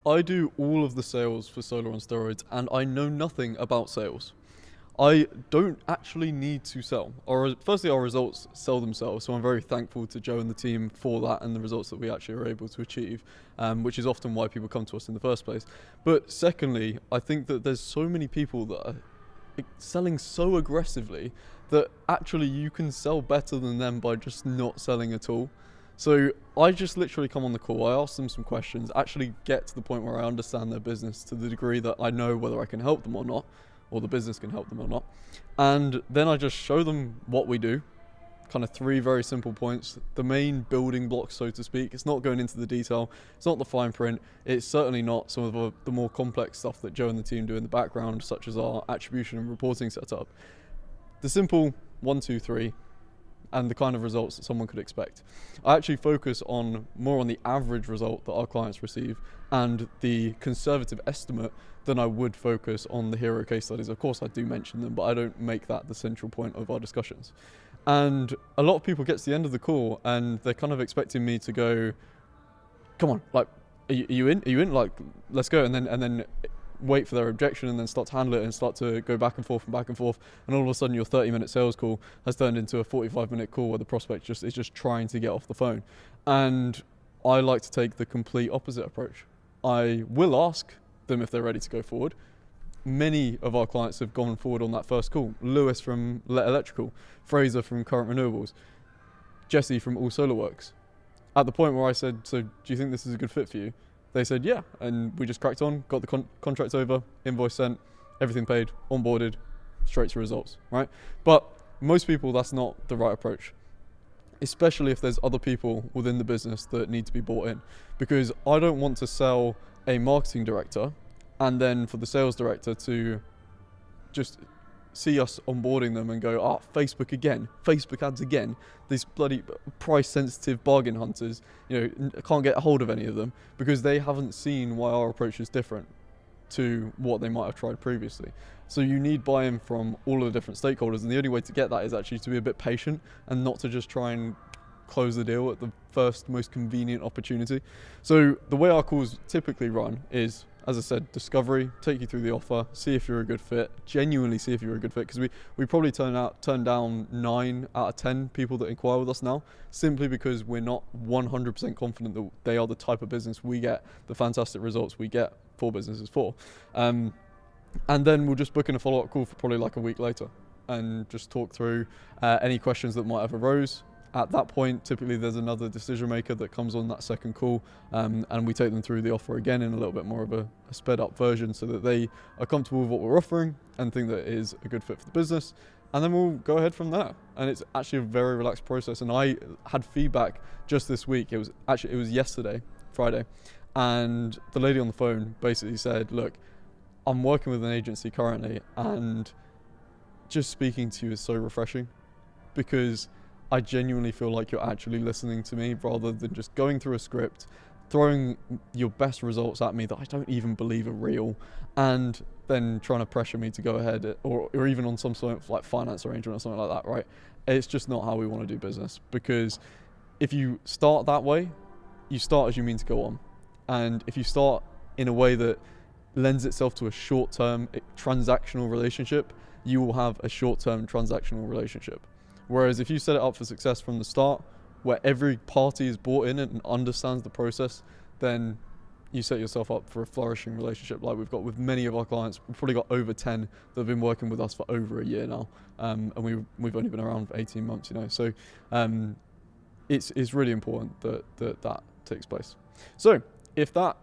I do all of the sales for Solar on Steroids, and I know nothing about sales. I don't actually need to sell. Firstly, our results sell themselves, so I'm very thankful to Joe and the team for that and the results that we actually are able to achieve, which is often why people come to us in the first place. But secondly, I think that there's so many people that are selling so aggressively that actually you can sell better than them by just not selling at all. So I just literally come on the call, I ask them some questions, actually get to the point where I understand their business to the degree that I know whether I can help them or not, or the business can help them or not. And then I just show them what we do, kind of 3 very simple points, the main building blocks, so to speak. It's not going into the detail, it's not the fine print, it's certainly not some of the more complex stuff that Joe and the team do in the background, such as our attribution and reporting setup. The simple 1, 2, 3, and the kind of results that someone could expect. I actually focus more on the average result that our clients receive and the conservative estimate than I would focus on the hero case studies. Of course I do mention them, but I don't make that the central point of our discussions. And a lot of people get to the end of the call and they're kind of expecting me to go, come on, like, are you in? Are you in? Like, let's go. And then wait for their objection and then start to handle it and start to go back and forth, and all of a sudden your 30-minute sales call has turned into a 45-minute call where the prospect is just trying to get off the phone. And I like to take the complete opposite approach. I will ask them if they're ready to go forward. Many of our clients have gone forward on that first call. Lewis from Let Electrical, Fraser from Current Renewables, Jesse from All Solar Works. At the point where I said, so do you think this is a good fit for you? They said, yeah, and we just cracked on, got the contract over, invoice sent, everything paid, onboarded, straight to results, right? But most people, that's not the right approach, especially if there's other people within the business that need to be brought in, because I don't want to sell a marketing director and then for the sales director to just see us onboarding them and go, Facebook again, Facebook ads again, these bloody price sensitive bargain hunters, can't get a hold of any of them because they haven't seen why our approach is different to what they might have tried previously. So you need buy-in from all of the different stakeholders, and the only way to get that is actually to be a bit patient and not to just try and close the deal at the first most convenient opportunity. So the way our calls typically run is, as I said, discovery, take you through the offer, see if you're a good fit, genuinely see if you're a good fit, because we probably turn down 9 out of 10 people that inquire with us now, simply because we're not 100% confident that they are the type of business we get the fantastic results we get for businesses for. And then we'll just book in a follow-up call for probably like a week later and just talk through any questions that might have arose. At that point, typically there's another decision maker that comes on that second call, and we take them through the offer again in a little bit more of a sped up version so that they are comfortable with what we're offering and think that it is a good fit for the business. And then we'll go ahead from there. And it's actually a very relaxed process. And I had feedback just this week. It was yesterday, Friday. And the lady on the phone basically said, look, I'm working with an agency currently and just speaking to you is so refreshing because I genuinely feel like you're actually listening to me rather than just going through a script, throwing your best results at me that I don't even believe are real, and then trying to pressure me to go ahead or even on some sort of like finance arrangement or something like that, right? It's just not how we want to do business, because if you start that way, you start as you mean to go on. And if you start in a way that lends itself to a short-term transactional relationship, you will have a short-term transactional relationship. Whereas if you set it up for success from the start, where every party is bought in and understands the process, then you set yourself up for a flourishing relationship like we've got with many of our clients. We've probably got over 10 that have been working with us for over a year now, and we've only been around for 18 months, So it's really important that takes place. So if that